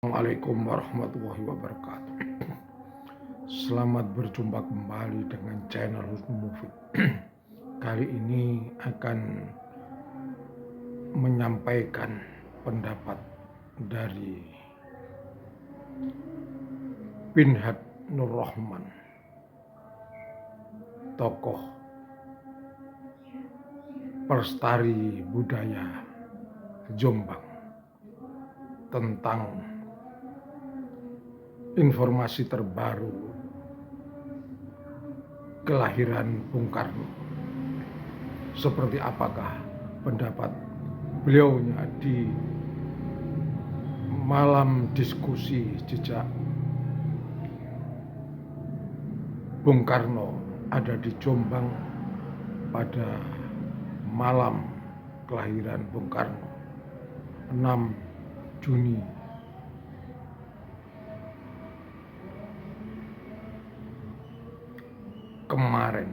Assalamualaikum warahmatullahi wabarakatuh. Selamat berjumpa kembali dengan channel Husnu Mufid. Kali ini akan menyampaikan pendapat dari Pinhat Nur Rahman, tokoh pelestari budaya Jombang, tentang informasi terbaru kelahiran Bung Karno. Seperti apakah pendapat beliaunya di malam diskusi jejak Bung Karno ada di Jombang pada malam kelahiran Bung Karno 6 Juni kemarin.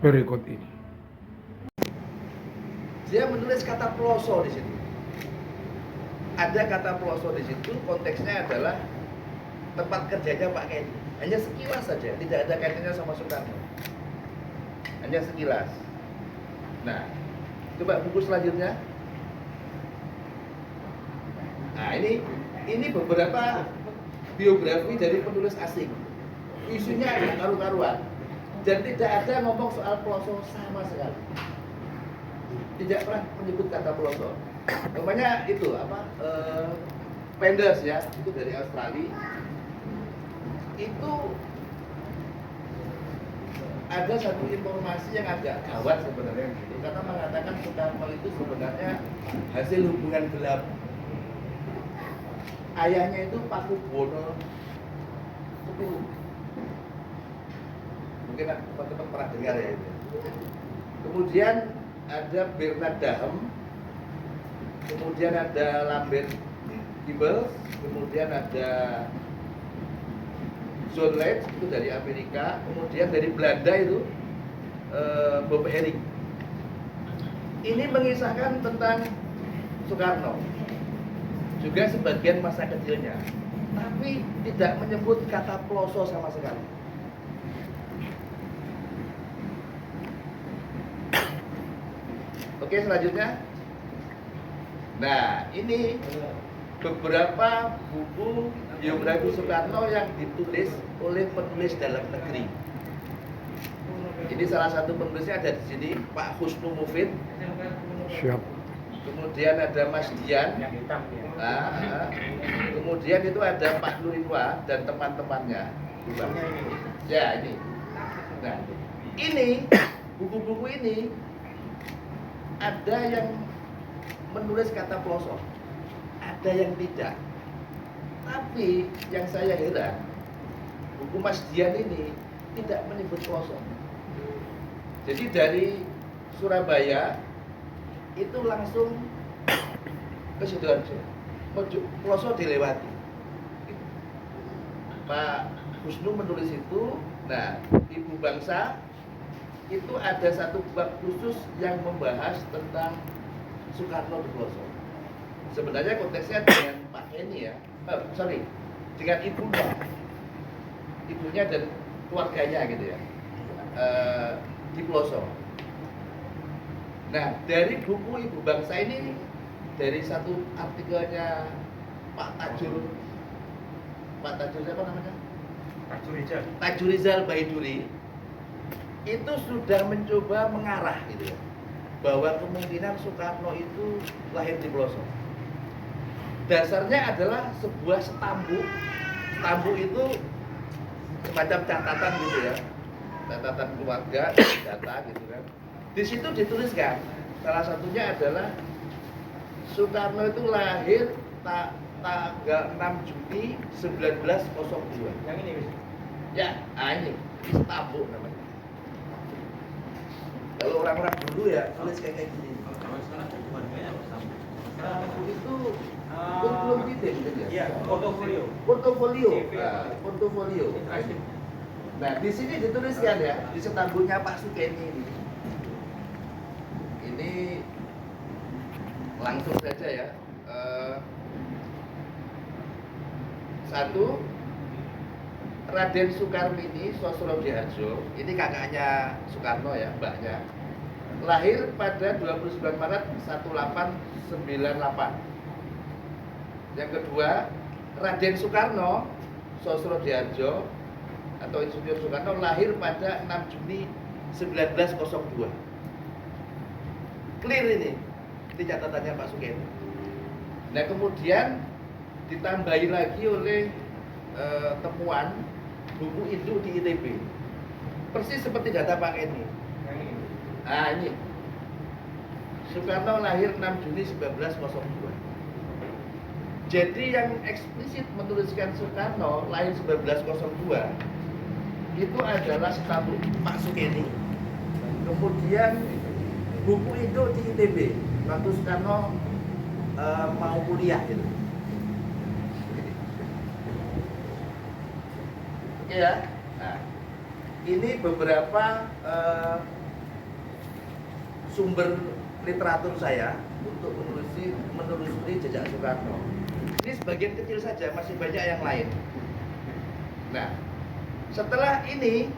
Berikut ini. Dia menulis kata peloso di situ. Ada kata peloso di situ, konteksnya adalah tempat kerjanya Pak Kenny. Hanya sekilas saja, tidak ada kaitannya sama Soekarno. Hanya sekilas. Nah, coba buku selanjutnya. Nah, ini beberapa biografi dari penulis asing. Isunya ada karu-karuan dan tidak ada ngomong soal peloso sama sekali. Tidak pernah menyebut kata peloso. Namanya itu apa? Penders ya, itu dari Australia. Itu ada satu informasi yang agak gawat sebenarnya gitu, karena mengatakan Soekarno itu sebenarnya hasil hubungan gelap. Ayahnya itu Pakubuwono X. Mungkin teman-teman pernah dengar ya itu. Kemudian ada Bernard Dahem, kemudian ada Lambert Gibbels, kemudian ada John Leech itu dari Amerika, kemudian dari Belanda itu Bob Hering. Ini mengisahkan tentang Soekarno, juga sebagian masa kecilnya, tapi tidak menyebut kata peloso sama sekali. Oke, selanjutnya. Nah, ini beberapa buku biografi Soekarno yang ditulis oleh penulis dalam negeri. Ini salah satu penulisnya ada di sini, Pak Husnu Mufid. Siap. Kemudian ada Mas Dian. Kemudian itu ada Pak Nurinwa dan teman-temannya. Ya, ini. Nah, ini buku-buku ini ada yang menulis kata pelosok, ada yang tidak. Tapi yang saya heran, buku Mas Dian ini tidak menyebut pelosok. Jadi dari Surabaya itu langsung ke Sidoarjo, pelosok dilewati. Pak Husnu menulis itu. Nah, Ibu Bangsa itu ada satu bab khusus yang membahas tentang Soekarno di pelosok. Sebenarnya konteksnya dengan Pak Kenny ya, dengan ibunya dan keluarganya gitu ya, di pelosok. Nah, dari buku Ibu Bangsa ini, dari satu artikelnya Pak Tajur siapa namanya? Tajur Rizal Baiduri, itu sudah mencoba mengarah gitu ya, bahwa kemungkinan Soekarno itu lahir di pelosok. Dasarnya adalah sebuah stambu itu semacam catatan gitu ya, catatan keluarga, data gitu kan. Di situ dituliskan salah satunya adalah Soekarno itu lahir tanggal 6 Juni 1902. Yang ini ya, ini stambu namanya. Kalau orang-orang dulu ya tulis kayak gini. Itu belum detail gitu ya. Iya, portofolio. Portofolio. Nah, di sini dituliskan ya, di setambunya Pak Sukeni ini. Ini langsung saja ya. Satu, Raden Soekarmini Sosrodjiharjo, ini kakaknya Soekarno ya, mbaknya. Lahir pada 29 Maret 1898. Yang kedua, Raden Soekarno Sosrodjiharjo atau Insinyur Soekarno lahir pada 6 Juni 1902. Clear ini catatannya Pak Sugeng. Nah kemudian ditambahi lagi oleh temuan buku induk di ITB, persis seperti data Pak Kenny. Nah ini Soekarno lahir 6 Juni 1902. Jadi yang eksplisit menuliskan Soekarno lahir 1902 itu adalah status Pak Sugeng. Kemudian buku induk di ITB waktu Soekarno mau kuliah gitu. Oke ya. Nah, ini beberapa sumber literatur saya untuk menelusuri jejak Soekarno. Ini sebagian kecil saja, masih banyak yang lain. Nah, setelah ini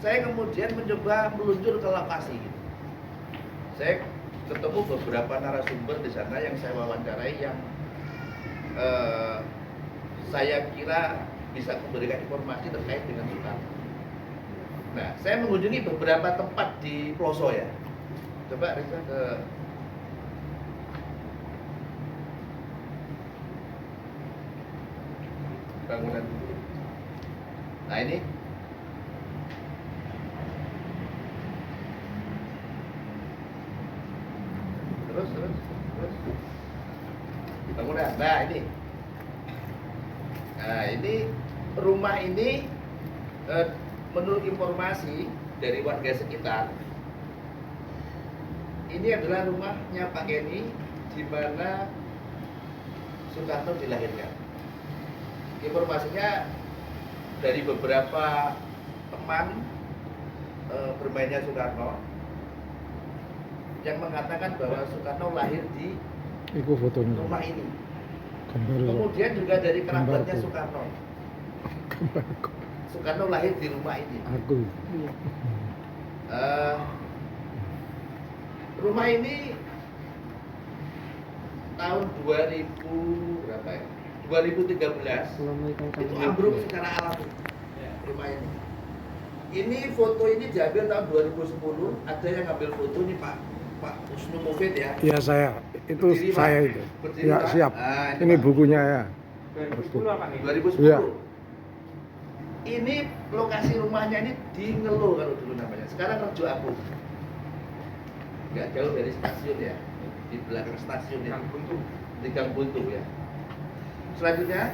saya kemudian mencoba meluncur ke lokasi. Saya ketemu beberapa narasumber di sana yang saya wawancarai yang saya kira bisa memberikan informasi terkait dengan Soekarno. Nah, saya mengunjungi beberapa tempat di Ploso ya. Coba Risa ke bangunan. Nah ini terus bangunan. Nah ini rumah ini menurut informasi dari warga sekitar ini adalah rumahnya Pak Kenny di mana Soekarno dilahirkan. Informasinya dari beberapa teman bermainnya Soekarno yang mengatakan bahwa Soekarno lahir di rumah ini. Kemudian juga dari kerabatnya Soekarno. Soekarno lahir di rumah ini. Rumah ini tahun 2000 berapa ya? 2013 itu ambruk secara alami rumah ini. Ini foto ini diambil tahun 2010. Ada yang ngambil foto nih Pak Husnu Mufid ya? Iya saya. Itu berdiri, saya Pak. itu. Berdiri, Ya Pak. siap. Nah, ini Pak. bukunya ya. 2010 apa nih? 2010. Iya. Ini lokasi rumahnya ini di Ngelo kalau dulu namanya. Sekarang Rejo Agung. Nggak jauh dari stasiun ya. Di belakang stasiun ya. Di Gang Buntu ya. Selanjutnya,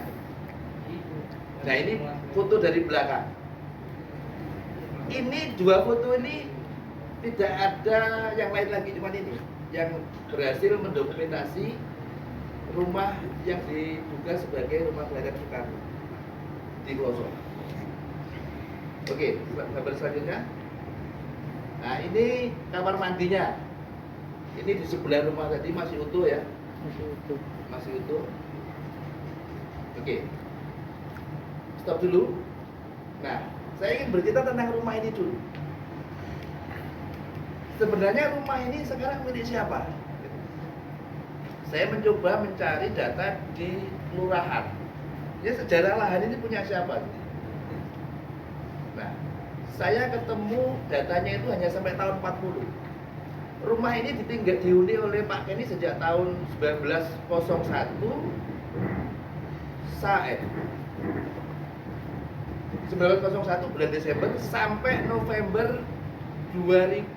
nah ini foto dari belakang. Ini dua foto ini tidak ada yang lain lagi, cuma ini yang berhasil mendokumentasi rumah yang diduga sebagai rumah kelahiran Soekarno di Ploso. Oke, gambar selanjutnya. Nah ini kamar mandinya. Ini di sebelah rumah tadi masih utuh ya. Masih utuh. Oke, stop dulu. Nah, saya ingin bercerita tentang rumah ini dulu. Sebenarnya rumah ini sekarang milik siapa? Saya mencoba mencari data di kelurahan. Ya sejarah lahan ini punya siapa? Nah, saya ketemu datanya itu hanya sampai tahun 40. Rumah ini dihuni oleh Pak Kenny sejak tahun 1901. 1901 bulan Desember sampai November 1907.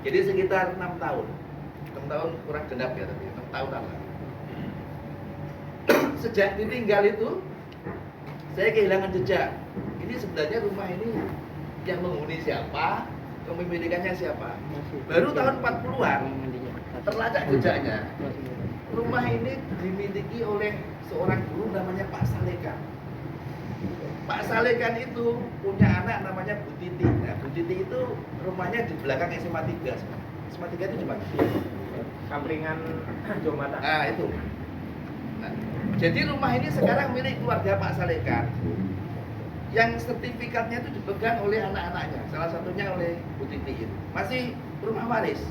Jadi sekitar 6 tahun. 6 tahun kurang genap ya, tapi 6 tahun lah. Sejak ditinggal itu saya kehilangan jejak. Ini sebenarnya rumah ini yang menghuni siapa, kepemilikannya siapa. Baru tahun 40-an terlacak jejaknya. Rumah ini dimiliki oleh seorang guru namanya Pak Salekan. Pak Salekan itu punya anak namanya Bu Titi. Nah, Bu Titi itu rumahnya di belakang SMA 3. SMA 3 itu di mana? Sampringan Jomata. Nah, itu. Nah, jadi rumah ini sekarang milik keluarga Pak Salekan, yang sertifikatnya itu dipegang oleh anak-anaknya, salah satunya oleh Bu Titi. Masih rumah waris,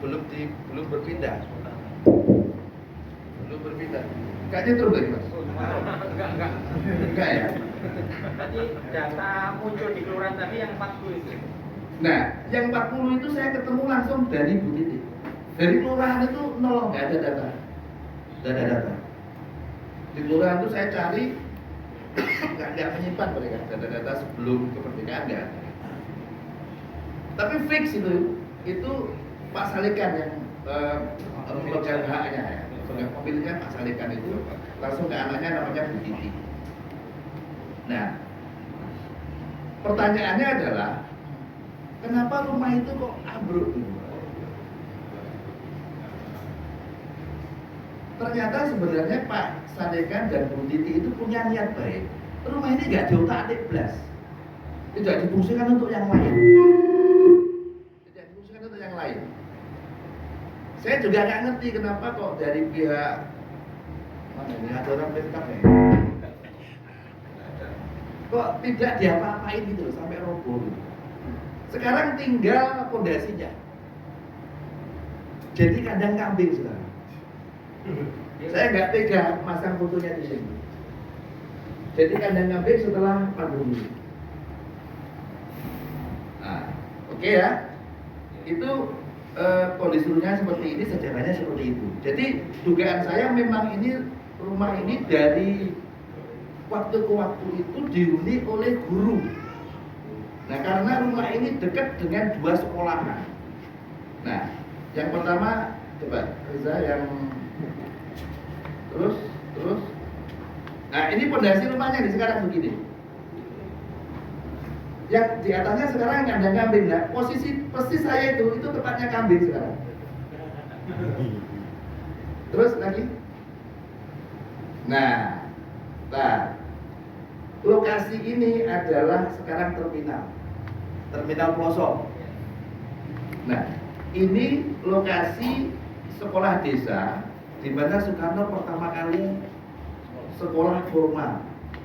belum berpindah. Belum berpindah. Kayaknya terus lagi, Mas. Enggak ya. Tadi data muncul di kelurahan tadi yang 40 itu. Nah, yang 40 itu saya ketemu langsung dari Bu Titi. Dari kelurahan itu nol, nggak ada data. Nggak ada data. Di kelurahan itu saya cari, nggak menyimpan mereka data-data sebelum kemerdekaan nggak ada. Tapi fix itu Pak Salekan yang memegang haknya ya. Pemiliknya Pak Salekan itu langsung ke anaknya namanya Bu Titi. Nah, pertanyaannya adalah kenapa rumah itu kok ambruk? Ternyata sebenarnya Pak Salekan dan Bu Titi itu punya niat baik. Rumah ini nggak diutak-atik belas, tidak difungsikan untuk yang lain. Tidak difungsikan untuk yang lain. Saya juga nggak ngerti kenapa kok dari pihak mana ini ada orang PKP kok tidak diapa-apain gitu loh, sampai roboh. Sekarang tinggal fondasinya. Jadi kandang kambing sekarang. Saya nggak tega masang fotonya di sini. Jadi kandang kambing setelah pandemi. Nah, oke ya. Itu kondisinya seperti ini, sejarahnya seperti itu. Jadi dugaan saya memang ini rumah ini dari waktu ke waktu itu dihuni oleh guru. Nah, karena rumah ini dekat dengan 2 sekolahan. Nah, yang pertama coba Riza yang terus. Nah, ini pondasi rumahnya nih sekarang begini. Yang di atasnya sekarang kandang kambing. Nah, posisi persis saya itu tempatnya kambing sekarang. Terus lagi. Nah, lokasi ini adalah sekarang terminal pelosok. Nah, ini lokasi sekolah desa di mana Soekarno pertama kali sekolah formal.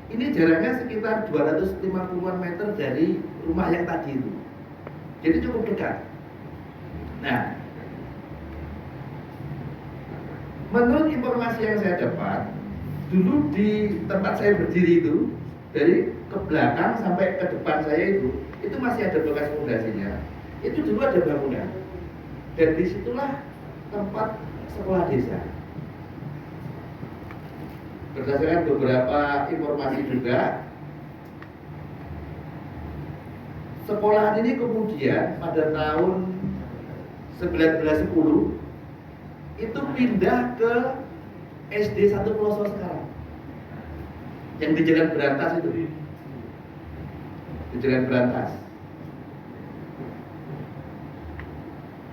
Ini jaraknya sekitar 250-an meter dari rumah yang tadi itu. Jadi cukup dekat. Nah, menurut informasi yang saya dapat, dulu di tempat saya berdiri itu, dari ke belakang sampai ke depan saya itu masih ada bekas fondasinya. Itu dulu ada bangunan. Dan disitulah tempat sekolah desa. Berdasarkan beberapa informasi juga, sekolahan ini kemudian pada tahun 1910 itu pindah ke SD 1 Pelosok sekarang, yang di Jalan Berantas itu, di Jalan Berantas.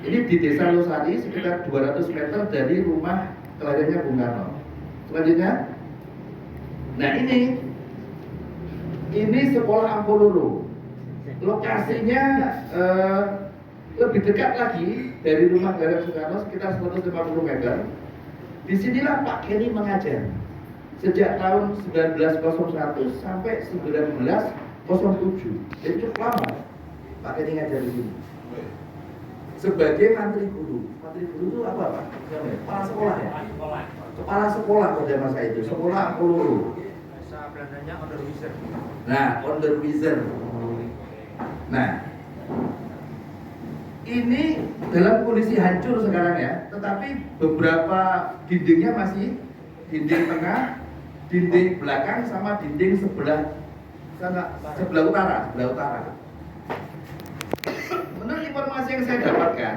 Ini di Desa Losari sekitar 200 meter dari rumah kelahirannya Bung Karno. Selanjutnya, nah ini sekolah Ampoloro. Lokasinya lebih dekat lagi dari rumah kelahiran Soekarno sekitar 150 meter. Disinilah Pak Kenny mengajar sejak tahun 1901 sampai 1907. Jadi cukup lama Pak Kenny ngajar di sini. Sebagai mantri guru. Mantri guru itu apa, Pak? Kepala sekolah ya? Kepala sekolah pada masa itu, sekolah Ampoloro. Bahasa Belandanya onderwijzer. Nah, onderwijzer. Nah, ini dalam kondisi hancur sekarang ya, tetapi beberapa dindingnya masih dinding tengah, dinding belakang sama dinding sebelah utara. Menurut informasi yang saya dapatkan,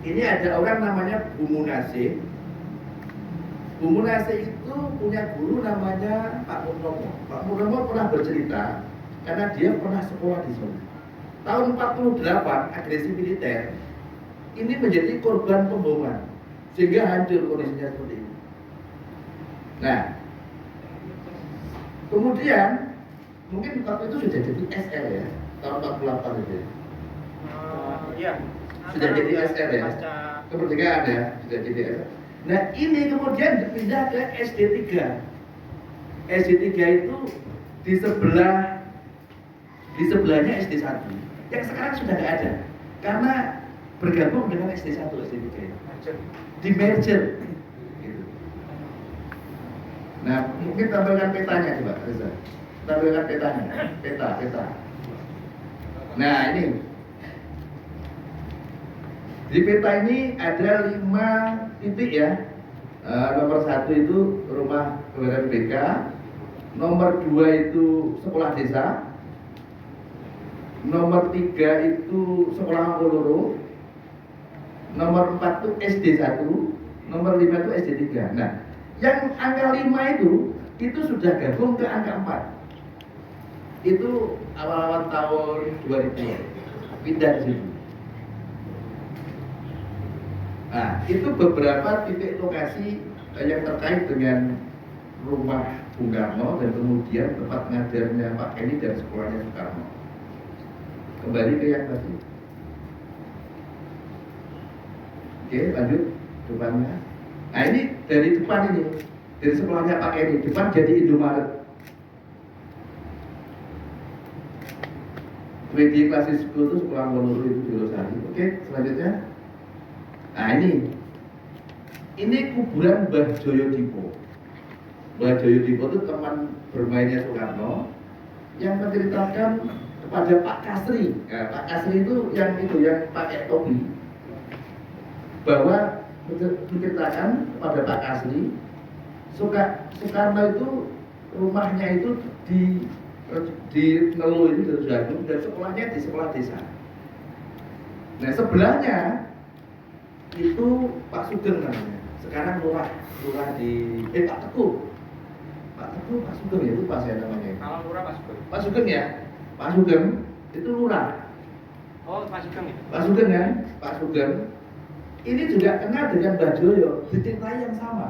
ini ada orang namanya Bu Munasih. Bu Munasih itu punya guru namanya Pak Purnomo. Pak Purnomo pernah bercerita karena dia pernah sekolah di sana. Tahun 48 agresi militer ini menjadi korban pemboman sehingga hancur kondisinya seperti ini. Nah, kemudian mungkin waktu itu sudah jadi SR ya, tahun 48 itu. Iya. Sudah jadi SR ya. Kemerdekaan ya, sudah jadi SR. Nah ini kemudian pindah ke SD 3. SD 3 itu di sebelahnya SD 1 yang sekarang sudah nggak ada karena bergabung dengan SD 1 SD 3 itu di merger gitu. Nah mungkin tampilkan petanya coba Reza, tampilkan petanya, peta. Nah ini di peta ini ada 5 titik ya. Nomor 1 itu rumah keluarga BK, nomor 2 itu sekolah desa, nomor 3 itu sekolah Koloro, nomor 4 itu SD 1, nomor 5 itu SD 3. Nah, yang angka 5 itu sudah gabung ke angka 4. Itu awal-awal tahun 2000 pindah ke situ. Nah, itu beberapa titik lokasi yang terkait dengan rumah Bung Karno dan kemudian tempat ngajarnya Pak Kenny dan sekolahnya Soekarno. Kembali ke yang tadi. Oke, lanjut depannya. Nah ini dari depan ini, dari sekolahnya Pak Kenny, depan jadi Indomaret. WD Klasik School itu sekolah Koloro itu di Losari. Oke, selanjutnya. Nah ini kuburan Mbah Joyo Dipo. Mbah Joyo Dipo itu teman bermainnya Soekarno yang menceritakan kepada Pak Kasri. Ya, Pak Kasri itu yang pakai topi, bahwa menceritakan kepada Pak Kasri Soekarno itu rumahnya itu di Ngelu ini di Jagung dan sekolahnya di sekolah desa. Nah sebelahnya itu Pak Sugeng namanya. Sekarang lurah di Pak Teguh. Pak Sugeng ya, itu Pak saya namanya. Kalau lurah Pak Sugeng. Pak Sugeng ya. Pak Sugeng itu lurah. Oh, Pak Sugeng itu. Pak Sugeng kan? Pak Sugeng ini juga kenal dengan Mbah Joyo, diceritain yang sama.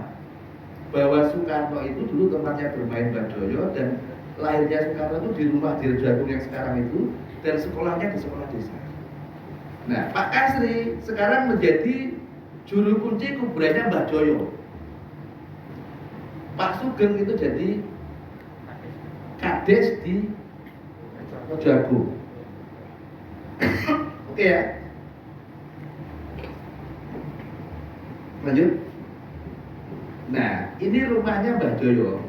Bahwa Soekarno itu dulu tempatnya bermain Mbah Joyo dan lahirnya Soekarno itu di rumah di Jagung yang sekarang itu dan sekolahnya di sekolah desa. Nah, Pak Kasri sekarang menjadi juru kunci kuburannya Mbah Joyo. Pak Sugeng itu jadi kades di Jagung. Oke ya. Lanjut. Nah, ini rumahnya Mbah Joyo.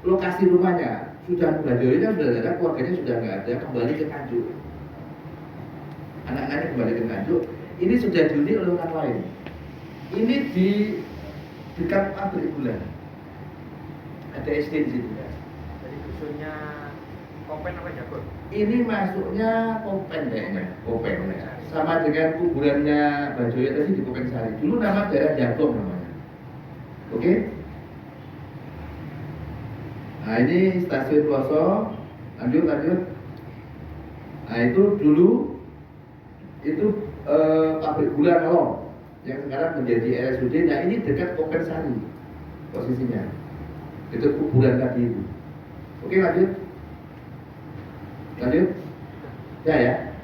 Lokasi rumahnya sudah Mbah Joyo sudah ada, keluarganya sudah nggak ada, kembali ke Nganjuk. Anak-anaknya kembali ke Nganjuk. Ini sudah dihuni oleh orang lain. Ini di dekat pabrik gula. Ada SD di situ. Jadi dusunnya Kopen apa Jagur? Ini masuknya Kopen kayaknya, Kopen. Sama dengan kuburannya Mbah Joyo tadi di Kopen Sari. Dulu nama daerah Jagong namanya. Oke? Nah ini stasiun Ploso. Lanjut. Nah itu dulu itu pabrik gula Melong yang sekarang menjadi RSUD. Nah ini dekat Kopen Sari posisinya. Itu kuburan tadi itu. Oke lanjut. Ya.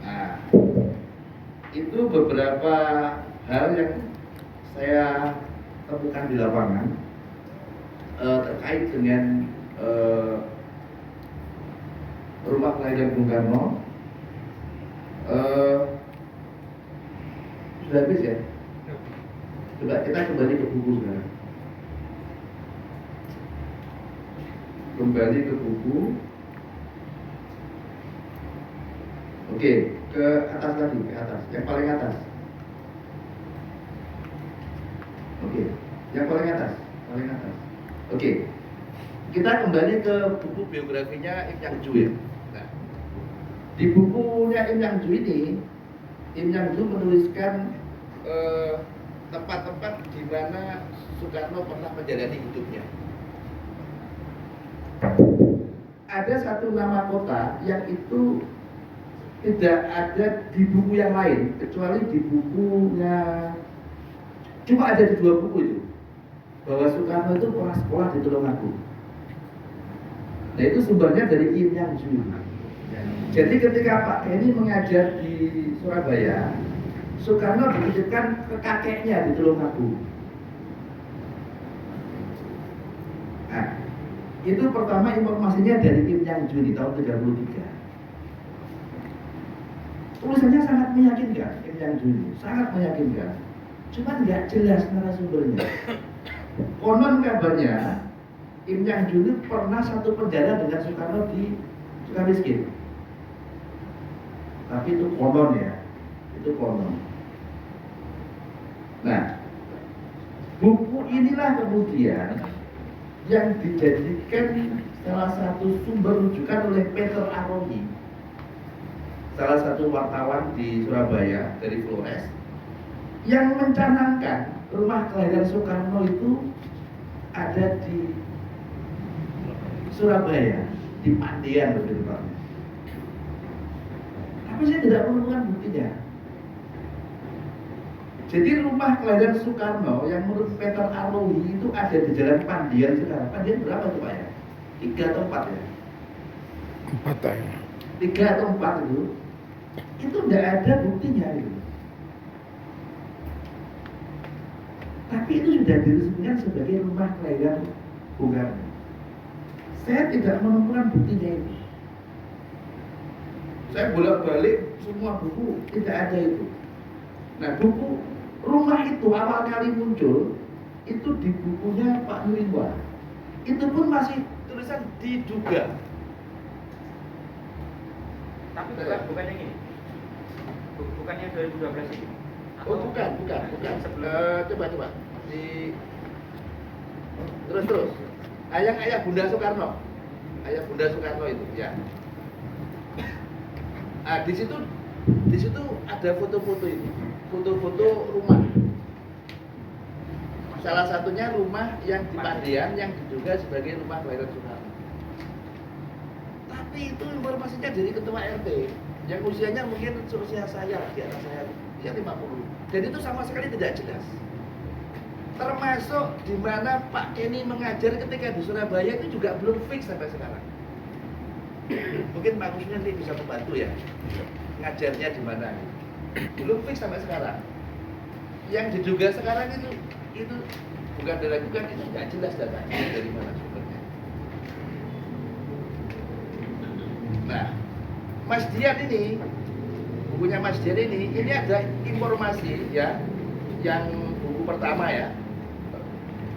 Nah, itu beberapa hal yang saya temukan di lapangan terkait dengan rumah kelahiran Bung Karno. Sudah habis ya? Coba kita kembali ke buku sekarang. Kembali ke buku. Oke, ke atas tadi, ke atas, yang paling atas. Oke, yang paling atas. Oke, kita kembali ke buku biografinya Im Yang Ju ya. Nah, di bukunya Im Yang Ju ini, Im Yang Ju menuliskan tempat-tempat di mana Soekarno pernah menjalani hidupnya. Ada satu nama kota yang itu tidak ada di buku yang lain kecuali di bukunya, cuma ada di 2 buku itu, bahwa Soekarno itu pernah sekolah di Tulungagung. Nah itu sumbernya dari Im Yang Ju. Jadi ketika Pak Kenny mengajar di Surabaya, Soekarno dititipkan ke kakeknya di Tulungagung. Itu pertama informasinya dari Kim Yang Jun di tahun 33. Tulisannya sangat meyakinkan, Kim Yang Jun sangat meyakinkan. Cuma nggak jelas narasumbernya. Konon kabarnya Kim Yang Jun pernah satu penjara dengan Soekarno di Sukamiskin. Tapi itu konon ya, itu konon. Nah, buku inilah kemudian yang dijadikan salah satu sumber rujukan oleh Peter Aroni, salah satu wartawan di Surabaya dari Flores, yang mencanangkan rumah kelahiran Soekarno itu ada di Surabaya, di Pandian lebih tepatnya. Tapi saya tidak menemukan buktinya. Jadi rumah kelahiran Soekarno yang menurut Peter Aroni itu ada di Jalan Pandian sekarang. Pandian berapa tuh Pak ya? 3 atau 4 ya? 4 ya. 3 atau 4 itu tidak ada buktinya gitu. Tapi itu sudah diresmikan sebagai rumah kelahiran Bung Karno. Saya tidak menemukan buktinya itu. Saya bolak-balik semua buku, tidak ada itu. Nah, buku rumah itu awal kali muncul itu di bukunya Pak Nurinwa. Itu pun masih tulisan diduga. Tapi bukan yang ini. Bukan yang 2012 ini. Oh bukan. Coba terus. Ayah Bunda Soekarno. Ayah Bunda Soekarno itu, ya. Di situ ada foto-foto itu. Foto-foto rumah. Salah satunya rumah yang di Pandian yang diduga sebagai rumah kelahiran Soekarno. Tapi itu informasinya dari ketua RT yang usianya mungkin seusia saya, di atas saya, ya 50. Dan itu sama sekali tidak jelas. Termasuk di mana Pak Kenny mengajar ketika di Surabaya itu juga belum fix sampai sekarang. Mungkin Pak Kusnya nanti bisa membantu ya, ngajarnya di mana. Belum fix sampai sekarang. Yang diduga sekarang itu bukan diragukan, itu nggak jelas datanya dari mana sumbernya. Nah, Mas Dian ini, bukunya Mas Dian ini ada informasi ya, yang buku pertama ya,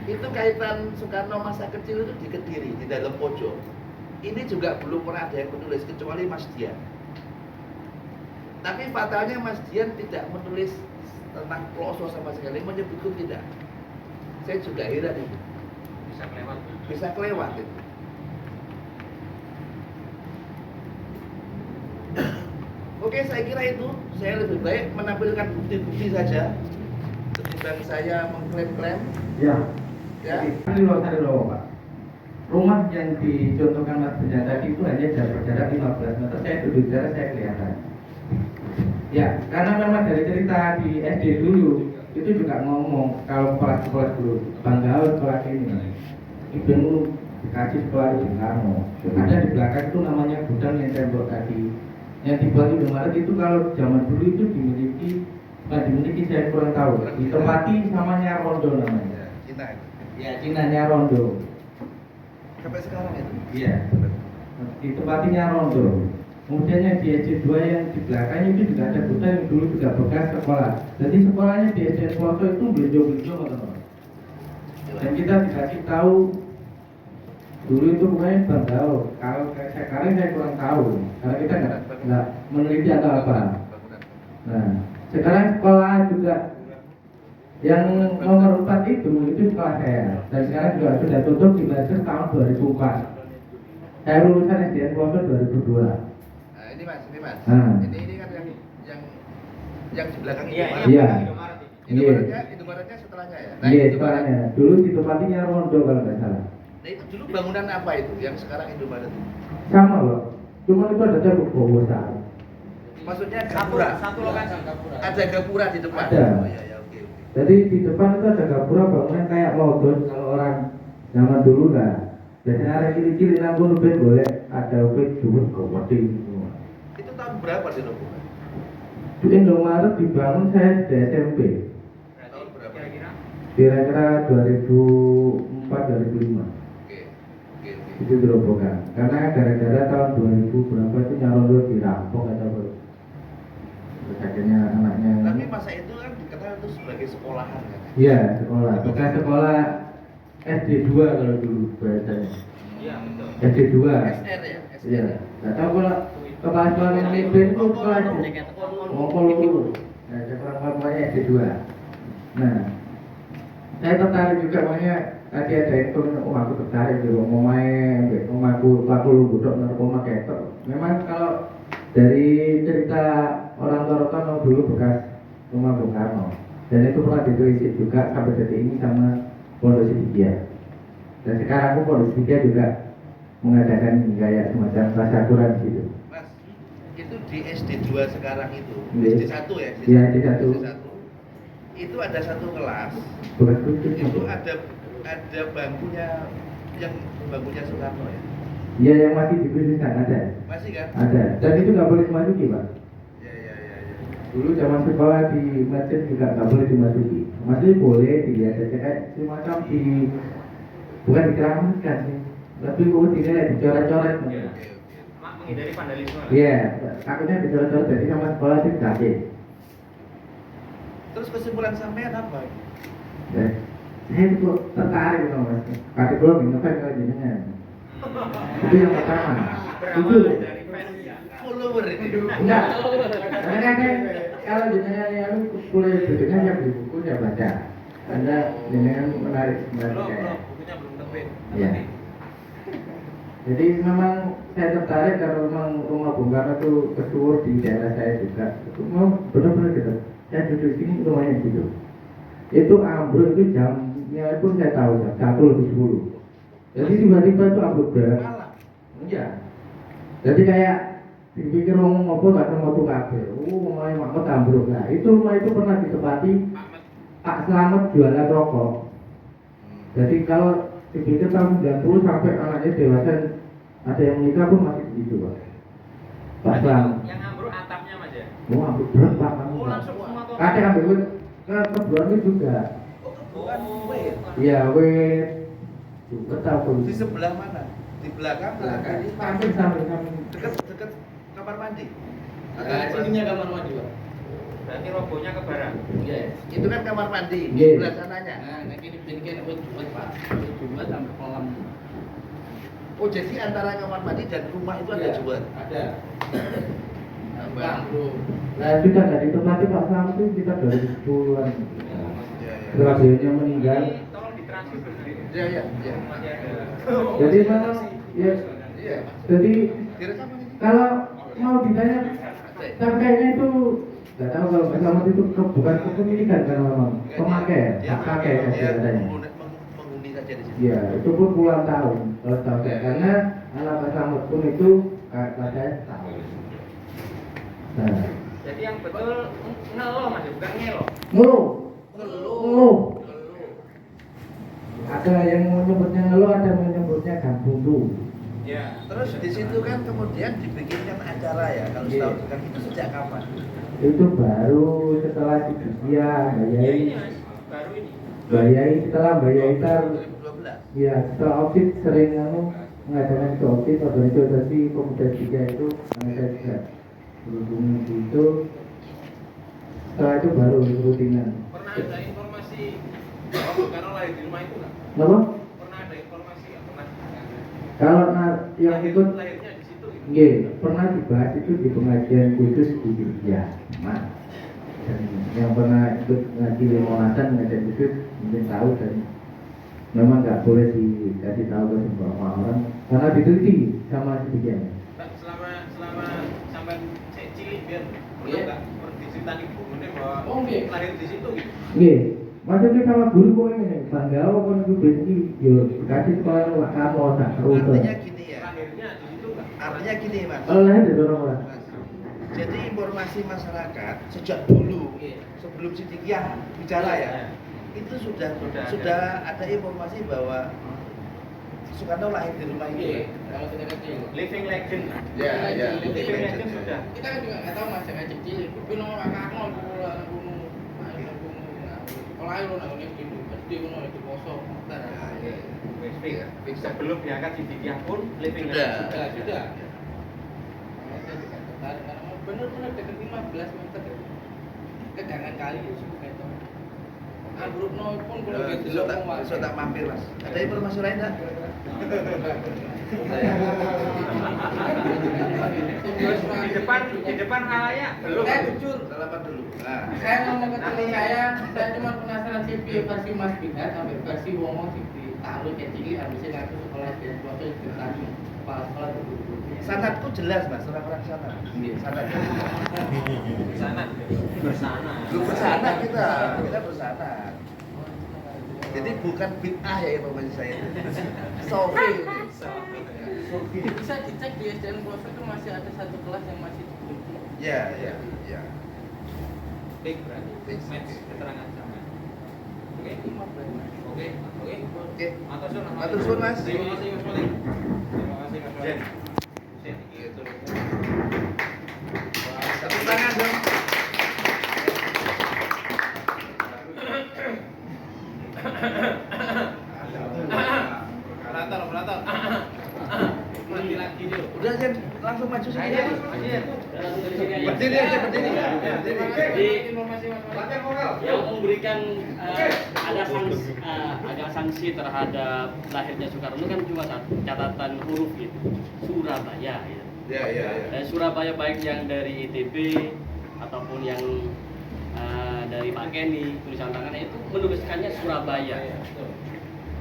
itu kaitan Soekarno masa kecil itu di Kediri, di dalam pojok. Ini juga belum pernah ada yang menulis kecuali Mas Dian. Tapi fatalnya Mas Dian tidak menulis tentang Ploso sama sekali, menyebutkan tidak. Saya juga heran itu. Bisa kelewat itu. Oke, saya kira itu. Saya lebih baik menampilkan bukti-bukti saja ketimbang saya mengklaim-klaim. Ya. Ya. Tadi loh Pak. Rumah yang dicontohkan Mas Benda tadi itu hanya jarak 15 meter. Saya duduk di sana, saya kelihatan. Ya, karena memang dari cerita di SD dulu itu juga ngomong kalau sekolah dulu Bangga sekolah ini Ibnu dikasih sekolah di Karno. Ada di belakang itu namanya gudang yang tembok tadi. Yang dibuat Indomaret itu kalau zaman dulu itu dimiliki saya kurang tahu. Ditempati namanya Rondo namanya. Cina. Ya, Cinanya Rondo. Sampai sekarang itu. Iya. Ditempatinya Rondo. Kemudian yang di SD2 yang di belakangnya itu juga ada gudang yang dulu juga bekas sekolah. Jadi sekolahnya di SD Ploso itu beliau-beliau teman-teman. Dan kita dikasih tahu dulu itu rumahnya Banggao. Kalau sekarang saya kurang tahu karena kita nggak meneliti atau apa. Nah, sekarang sekolah juga yang nomor 4 itu sekolah saya. Dan sekarang juga sudah tutup di Basel tahun 2004. Saya lulusan SDN Ploso 2002. Nah, ini Mas. Hmm. Ini kan yang di belakang Iya, Indomaret. Iya. Indomaretnya setelahnya ya. Iya, sekolahnya. Dulu ditempatinya Rondo kalau nggak salah. Nah, itu dulu bangunan apa itu yang sekarang Indomaret itu? Sama loh. Cuma itu ada tembok besar. Maksudnya gapura. Satu lokasi. Ada gapura di depan. Ada. Oh iya ya, oke. Jadi di depan itu ada gapura bangunan kayak lodon kalau orang zaman dulu lah. Biasanya ada ciri-ciri nanggung ben boleh ada ubet jumut kewati. Itu tahun berapa di Robo? Di Indomaret dibangun saya di SMP. Tahun berapa? Kira-kira Kira-kira 2004 2005. Oke. Itu gerobokan. Karena gara-gara tahun 2000 berapa itu Nyarondo dirampok atau apa? Terus akhirnya anaknya. Tapi masa itu kan dikenal itu sebagai sekolahan kan? Iya, sekolah. Bekas sekolah SD 2 kalau dulu bahasanya. Iya, betul. SD 2. SR ya? SR. Iya. Enggak tahu kalau kepala sekolah pemimpin itu sekolah ngopol dulu. Nah, sekolah-sekolahnya SD 2. Nah, saya tertarik juga makanya tadi ada itu, aku tertarik juga mau main, aku lu budok narkoba ketok. Memang kalau dari cerita orang Torotono dulu bekas rumah Bung Karno, dan itu pernah ditelisik juga sampai detik ini sama Pondok Sidikia. Dan sekarang aku Pondok Sidikia juga mengadakan kayak semacam tasyakuran gitu. Mas, itu di SD 2 sekarang itu, Iya. SD 1 ya? Iya, SD 1. Itu ada satu kelas, Bekas khusus itu ada bangkunya, yang bangkunya Soekarno ya? Iya, yang masih di Kudus ada. Masih kan? Ada. Dan itu nggak boleh dimasuki, Pak. Ya. Dulu zaman sekolah di masjid juga nggak boleh dimasuki. Masih boleh dilihat saja kayak semacam di bukan dikeramatkan sih, tapi dinilai dicoret-coret. Iya. Menghindari vandalisme. Iya, takutnya dicoret-coret jadi sama sekolah sih dikasih. Terus kesimpulan sampean apa? Ya, saya itu tertarik sama mas. Kakek gue ngefan kalau jenengan. Itu yang pertama. Itu Berawal dari fans ya. Follower itu. enggak. Karena kan kalau jenengan yang kuliah berikutnya yang beli buku saya baca. Anda jenengan menarik Belum, saya. bukunya belum terbit. Iya. Jadi memang saya tertarik karena memang rumah Bung Karno itu kesuwur di daerah saya juga. Itu memang benar-benar gitu. Saya duduk di sini rumahnya gitu. Itu ambruk itu jamnya pun saya tahu jam 1:10. Jadi tiba-tiba itu ambruk berat. Malam. Iya. Jadi kayak dipikir ngomong apa gak sama tuh kabel. Mulai makot ambruk. Nah itu rumah itu pernah ditempati Pak Slamet jualan rokok. Jadi kalau dipikir tahun 90 sampai anaknya dewasa ada yang menikah pun masih begitu Pak. Pak Slamet. Yang ambruk atapnya Mas ya. Mau ambruk berat Pak. Oh, langsung semua kok. Kadang ambil ke kebuan itu juga. Bukan wait. Iya, wait. Juga tahu Di sebelah mana? Di belakang kiri, samping. dekat kamar mandi. Sininya kamar mandi, Pak. Berarti robohnya ke barat. Yes. Itu kan kamar mandi, di Iya. sebelah sananya. Nah, ini bikin wet, Pak. Cuma sampai kolam. Oh, jadi antara kamar mandi dan rumah itu ada Iya, jual. Ada. Bang, Bro. Nah, sudah nggak ditempati Pak Slamet itu kita 2010-an. Iya. Setelah beliaunya meninggal. Ini tolong ditransfer dulu. Iya. Masih ada. Jadi memang ya, Iya. jadi Direkam ini. kalau mau ditanya kayaknya itu nggak tahu kalau Pak Slamet itu bukan kepemilikan karena memang pemakai, Dia pakai katanya. menghuni saja di situ. Iya, itu pun puluhan tahun kalau tahu saya. Karena anak Pak Slamet pun itu kakak saya tahu. Nah, Jadi yang betul ngeloh Mas, bukan ngeloh. ngeluh. Ada yang menyebutnya ngeluh, ada yang menyebutnya gantundu. Ya. Terus di situ kan kemudian dibikinkan acara ya. Kalau Iya. setahun kan itu sejak kapan? Itu baru setelah Sidikia, Ya ini Mas, baru ini. Bayai setelah Bayai tar, 2012. ya setelah Opsit sering mengadakan ke Opsit organisasi pemuda tiga itu saya juga berhubung itu. Setelah itu baru rutinan. Pernah ada informasi bahwa Bung Karno lahir di rumah itu nggak? Kenapa? Pernah ada informasi nggak? Pernah. Kalau yang ikut Lahirnya di situ. Gitu. Nggih, pernah dibahas itu di pengajian khusus di Jogja, Mas. Dan yang pernah ikut ngaji Monasan ngajian khusus mungkin tahu dan memang nggak boleh dikasih tahu ke semua orang karena diteliti sama sedikitnya. Pak, selama sampai saya cilik biar pernah Iya. nggak diceritain ibu ini bahwa lahir di situ gitu. Nggih, maksudnya sama guru kok ini bangga kon iku benci yo kasih sekolah wak kamu tak terus. Artinya gini ya. Lahirnya di situ nggak? Artinya gini Mas. Allah itu orang. Mas. Jadi informasi masyarakat sejak dulu sebelum Sidikia bicara ya, itu sudah ada informasi bahwa Soekarno lahir di rumah ini. Kalau kita kecil. Living legend. Ya. Living legend sudah. Kita kan juga nggak tahu mas yang kecil. Tapi nomor Karno pulang gunung, kalau ayo nang ini gitu, pasti gunung itu kosong. Wis fix. Iya, fix. Sebelum diangkat Sidikiyah pun living Sudah. Sudah. Bener-bener dekat 15 meter. Kegangan kali ya sudah itu. Ambruk no pun kalau gitu Besok tak mampir mas. Ada informasi lain tak? di depan halayak belum. Saya jujur, Selamat dulu. Nah, saya ngomong ke teman saya cuma penasaran CV versi Mas Bidhat sampai versi Wongong ditaruh kayak gini, habisnya ngaku sekolah dan proses ditanya kepala sekolah berburu. sanadku jelas mas, orang-orang sana. Sanad. Sana bersana. Bersana kita bersana. Jadi bukan bid'ah ya informasi saya itu. Sofi. Bisa dicek di SDN Pelosok itu masih ada satu kelas yang masih belum. Ya. Fix berarti. Fix. Match keterangan sama. Oke. 15. Oke. Oke. Matur suwun. Matur suwun, Mas. Terima kasih Mas Malik. Terima kasih Mas Malik. Sen. Gitu. Tepuk tangan dong. Meratal. Mati lagi dulu. Udah Jen, langsung maju sini. Ayo, Berdiri aja, berdiri. Jadi yang memberikan ada sanksi terhadap lahirnya Soekarno kan cuma catatan huruf gitu, Surabaya gitu. Ya. Surabaya baik yang dari ITB ataupun yang dari Pak Kenny, tulisan tangannya itu menuliskannya Surabaya.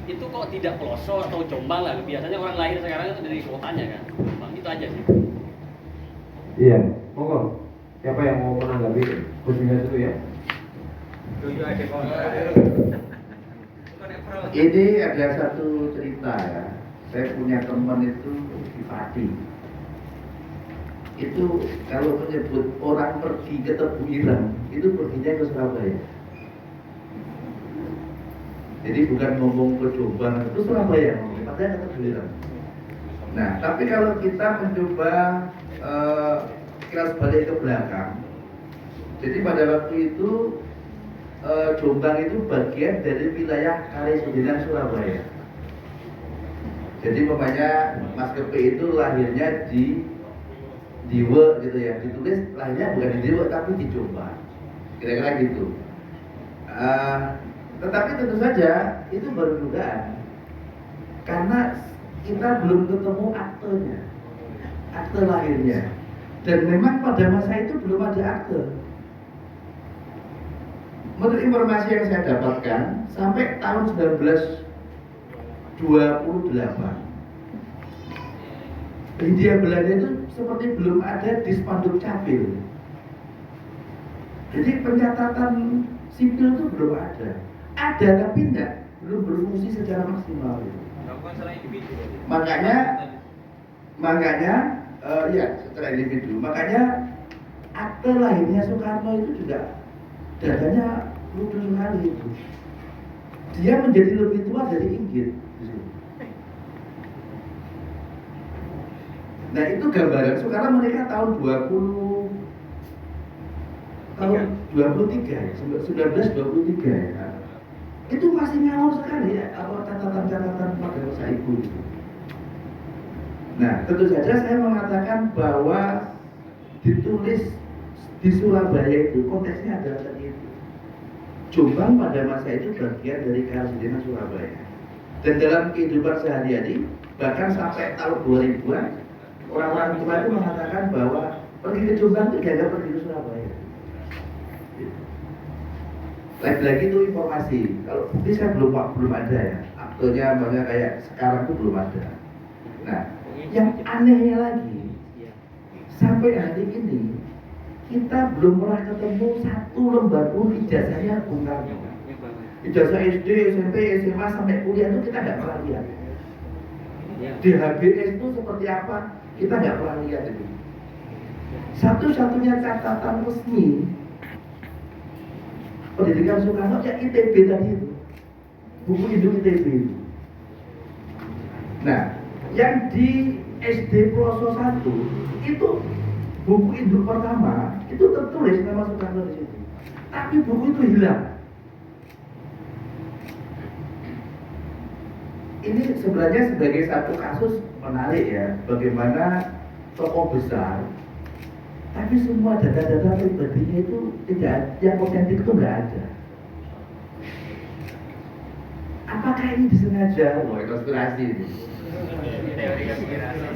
Itu kok tidak Pelosok atau Jombang lah, biasanya orang lahir sekarang itu dari kotanya kan. Jombang, itu aja sih. Iya, monggo. Siapa yang mau menanggapi kunjungan itu ya? Dulu ada kawan. Ini ada satu cerita ya. Saya punya teman itu di Pati. Itu kalau menyebut orang pergi ke Tebu Ireng, itu perginya ke Surabaya. Jadi bukan ngomong ke Jombang, itu Surabaya, padahal ke Tebu Ireng. Nah, tapi kalau kita mencoba kilas balik ke belakang, jadi pada waktu itu Jombang itu bagian dari wilayah Karesidenan Surabaya. Jadi umpamanya Mas Kepe itu lahirnya di Diwe gitu ya, ditulis lahirnya bukan di Diwe tapi di Jombang, kira-kira gitu. Tetapi tentu saja itu baru dugaan, karena kita belum ketemu aktenya, akte lahirnya, dan memang pada masa itu belum ada akte. Menurut informasi yang saya dapatkan, sampai tahun 1928 Hindia Belanda itu seperti belum ada di spanduk capil. Jadi pencatatan sipil itu belum ada. Ada tapi belum berfungsi secara maksimal. Melakukan secara individu. Makanya ya secara individu. Makanya akte lahirnya Soekarno itu juga dadanya lucu sekali itu. Dia menjadi lebih tua dari Inggit. Nah itu gambaran Soekarno menikah tahun 23 ya, 1923 ya. Itu masih ngawur sekali ya, catatan-catatan pada masa ibu itu. Nah tentu saja saya mengatakan bahwa ditulis di Surabaya itu konteksnya adalah tadi itu. Jombang pada masa itu bagian dari Karesidenan Surabaya. Dan dalam kehidupan sehari-hari, bahkan sampai tahun 2000-an, orang-orang tua itu mengatakan bahwa pergi ke Jombang itu dianggap pergi ke Surabaya. Lagi-lagi itu informasi. Kalau bukti saya belum ada ya. Aktenya makanya kayak sekarang itu belum ada. Nah, yang anehnya lagi, sampai hari ini kita belum pernah ketemu satu lembar pun ijazahnya Bung Karno. Ijazah SD, SMP, SMA sampai kuliah itu kita nggak pernah lihat. Di HBS itu seperti apa kita nggak pernah lihat itu. Satu-satunya catatan resmi pendidikan Soekarno ya ITB tadi itu, buku induk ITB itu. Nah, yang di SD Pelosok 1 itu buku induk pertama itu tertulis nama Soekarno di situ, tapi buku itu hilang. ini sebenarnya sebagai satu kasus menarik ya, bagaimana tokoh besar, tapi semua data-data pribadinya itu tidak, yang otentik itu nggak ada. Apakah ini disengaja? Wah, konspirasi ini.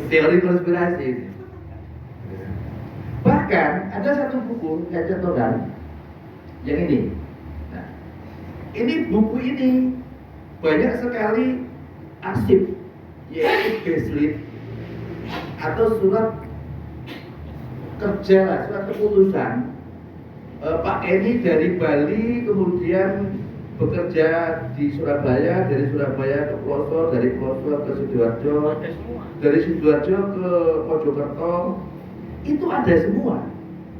Teori konspirasi ini. Bahkan ada satu buku yang contohkan yang ini. Nah, ini buku ini banyak sekali arsip, yaitu baselit atau surat kerja lah, surat keputusan Pak Eni dari Bali kemudian bekerja di Surabaya, dari Surabaya ke Pelosok, dari Pelosok ke Sidoarjo, dari Sidoarjo ke Mojokerto, itu ada semua.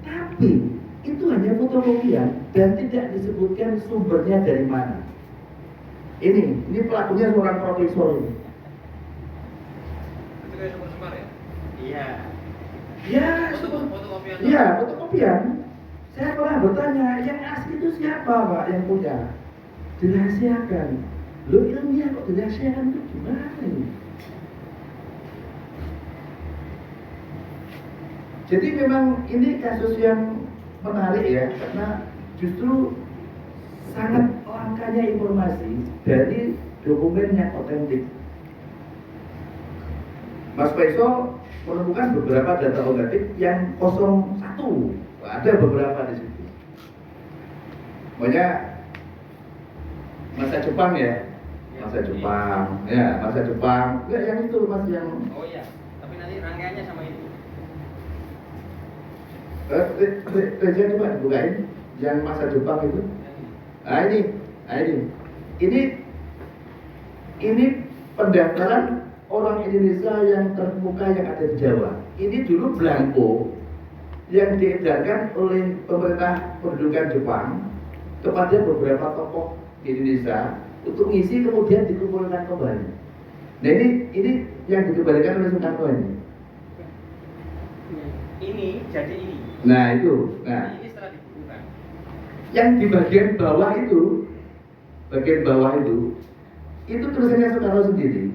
Tapi itu hanya fotokopian dan tidak disebutkan sumbernya dari mana. Ini pelakunya seorang profesor ini. Itu kayak sumber ya? Iya. Ya, Fotokopian. iya, fotokopian. Saya pernah bertanya, yang asli itu siapa Pak yang punya? Dirahasiakan. Loh, ilmiah kok dirahasiakan itu gimana ini? Jadi memang ini kasus yang menarik ya, karena justru sangat langkanya informasi dari dokumen yang otentik. Mas Faisal menemukan beberapa data otentik yang 01. Ada beberapa di situ. Pokoknya masa Jepang ya, masa Jepang, ya masa Jepang. Enggak yang itu mas yang. Oh iya, tapi nanti rangkaiannya sama itu. Reja coba dibukain yang masa Jepang itu. Nah ini pendaftaran orang Indonesia yang terkemuka yang ada di Jawa. Ini dulu belangko yang diedarkan oleh pemerintah pendudukan Jepang kepada beberapa tokoh di Indonesia untuk ngisi kemudian dikumpulkan kembali. Nah ini yang dikembalikan oleh Soekarno ini. Ini jadi ini. Nah itu, nah. Ini setelah dibukukan. Yang di bagian bawah itu tulisannya Soekarno sendiri.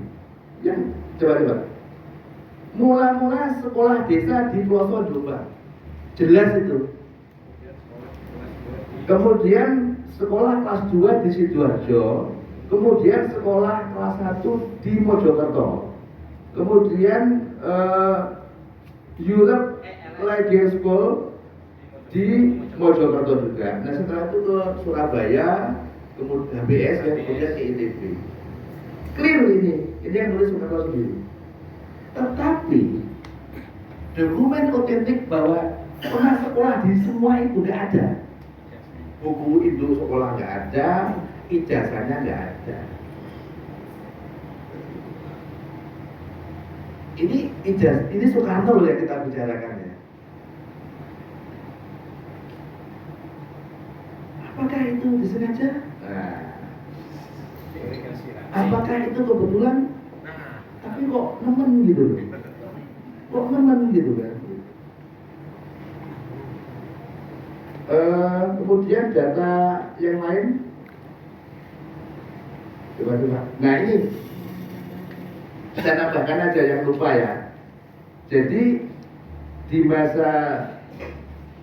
Yang coba mula-mula sekolah desa di Pelosok Jombang, jelas itu. Kemudian sekolah kelas 2 di Sidoarjo, kemudian sekolah kelas 1 di Mojokerto, kemudian Europe Legion School di Mojokerto juga. Nah setelah itu ke Surabaya, kemudian HBS ya, kemudian ke ITB. Clear ini yang nulis Soekarno sendiri. Tetapi dokumen otentik bahwa pernah sekolah di semua itu nggak ada. Buku itu sekolah nggak ada, ijazahnya nggak ada. Ini Soekarno loh yang kita bicarakan ya. Apakah itu disengaja? Nah. Apakah itu kebetulan? Tapi kok nemen gitu loh. Kok nemen gitu kan? Kemudian data yang lain. Coba. Nah ini saya tambahkan aja yang lupa ya. Jadi di masa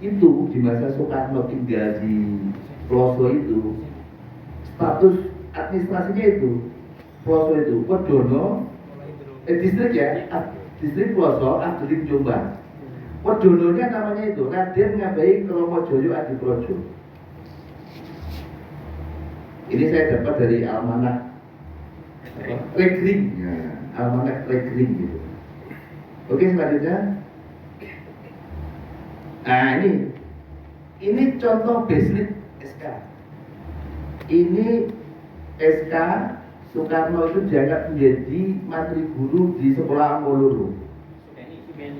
itu, di masa Soekarno tinggal di Pelosok itu, status administrasinya itu Pelosok itu Wedono, distrik ya, distrik Pelosok, Abdulin Jombang. Wedononya namanya itu Raden Ngabai Kromojoyo Adiprojo. Ini saya dapat dari almanak Regring, ya, almanak Regring gitu. Oke selanjutnya. Nah ini contoh baselit SK. Ini SK Soekarno itu dianggap menjadi menteri guru di sekolah Moloro.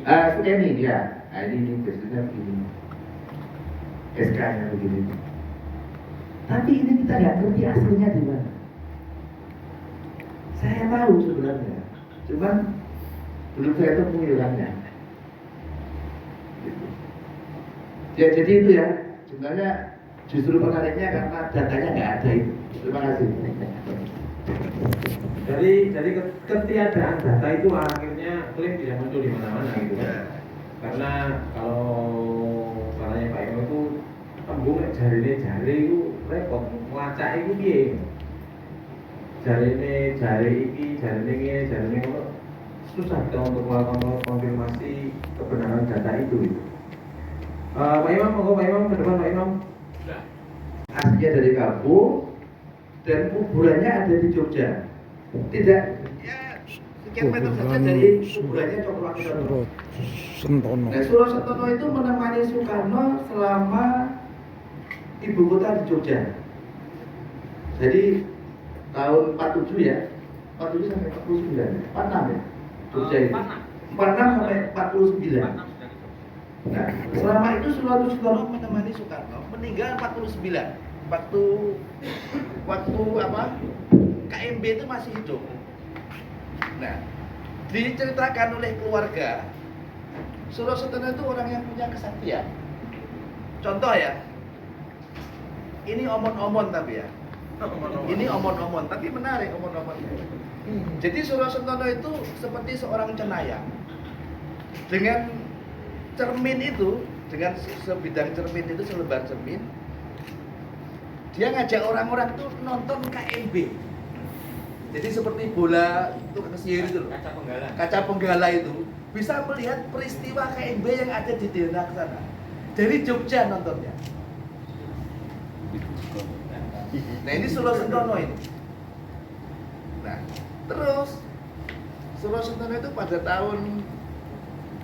Sukeni ya. Nah ini baselitnya begini. SK-nya begini. Tapi ini kita nggak ngerti aslinya di mana. Saya tahu sebenarnya, cuman belum saya temui orangnya. Gitu. Ya jadi itu ya, sebenarnya justru menariknya karena datanya nggak ada itu. Terima kasih. Dari ketiadaan data itu akhirnya klaim tidak muncul di mana-mana gitu kan. Karena kalau caranya Pak Eko itu tembung jari itu repot, melacak itu piye. Jari ini susah kita untuk melakukan konfirmasi kebenaran data itu gitu. Pak Imam, monggo Pak Imam ke depan Pak Imam. Aslinya dari Kampung dan kuburannya ada di Jogja. Tidak, ya sekian meter saja dari kuburannya Cokroaminoto. Surat Sentono. Nah, Suro Sentono itu menemani Soekarno selama ibu kota di Jogja. Jadi tahun 47 ya, 47 sampai 49, 46 ya, Jogja itu. 46 sampai 49. Nah, selama itu Suroto Sentono menemani Soekarno, meninggal 49. Waktu apa? KMB itu masih hidup. Nah, diceritakan oleh keluarga, Suro Sentono itu orang yang punya kesaktian. Contoh ya, ini omon-omon tapi ya. Ini omon-omon, tapi menarik omon-omonnya. Jadi Suro Sentono itu seperti seorang cenayang. Dengan cermin itu, dengan sebidang cermin itu, selebar cermin, dia ngajak orang-orang tuh nonton KMB. Jadi seperti bola itu kesihir itu loh. Kaca penggala itu bisa melihat peristiwa KMB yang ada di daerah sana. Dari Jogja nontonnya. Nah ini Suro Sentono ini. Nah terus Suro Sentono itu pada tahun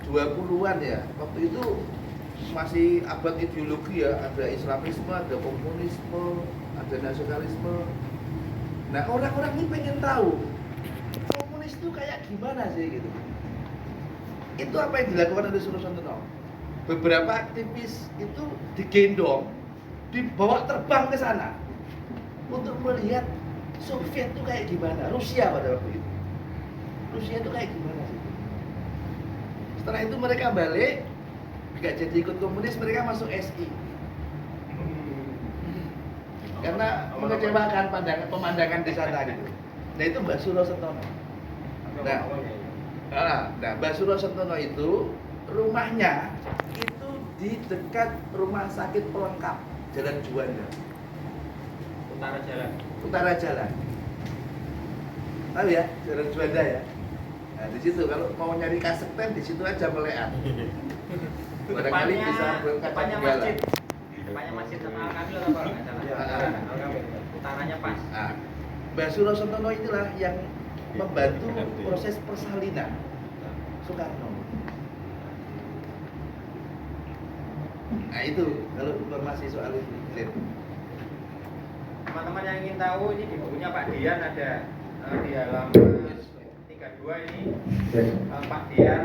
20-an ya, waktu itu masih abad ideologi ya, ada Islamisme, ada komunisme, ada nasionalisme. Nah orang-orang ini pengen tahu komunis itu kayak gimana sih gitu. Itu apa yang dilakukan oleh Suro Sentono. Beberapa aktivis itu digendong, dibawa terbang ke sana untuk melihat Soviet itu kayak gimana, Rusia pada waktu itu. Rusia itu kayak gimana sih? Setelah itu mereka balik, nggak jadi ikut komunis, mereka masuk SI. Karena mengecewakan pemandangan di sana gitu. Nah itu Mbak Suro Sentono. Nah Mbak Suro Sentono itu rumahnya itu di dekat rumah sakit pelengkap Jalan Juanda. Utara jalan. Tahu ya, Jalan Juanda ya. Nah di situ kalau mau nyari kasekten di situ aja melean. Barangkali bisa berkaca penggala. Depannya masjid sama Al-Kamil atau apa? Al-Kamil. Utaranya pas. Nah, Mbak Suro Sentono itulah yang membantu proses persalinan Soekarno. Nah itu kalau informasi soal itu. Teman-teman yang ingin tahu, ini di bukunya Pak Dian ada di halaman 32 ini. Pak Dian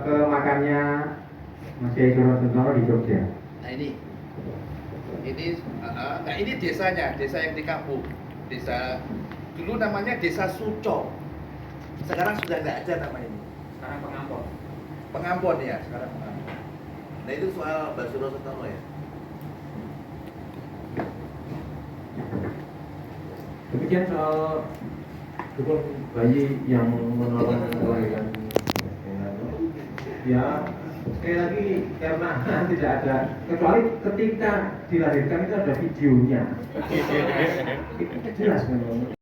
Ke makamnya Mas Kiai Suro Sentono di Jogja. Nah ini desanya, desa yang di kampung. Desa dulu namanya Desa Suco. Sekarang sudah nggak ada nama ini. sekarang Pengampon. Pengampon ya, sekarang Pengampon. Nah itu soal Mbak Suro Sentono ya. Demikian soal dukun bayi yang menolong kelahiran. Ya, sekali lagi karena tidak ada, kecuali ketika dilahirkan itu ada videonya. Itu jelas memang.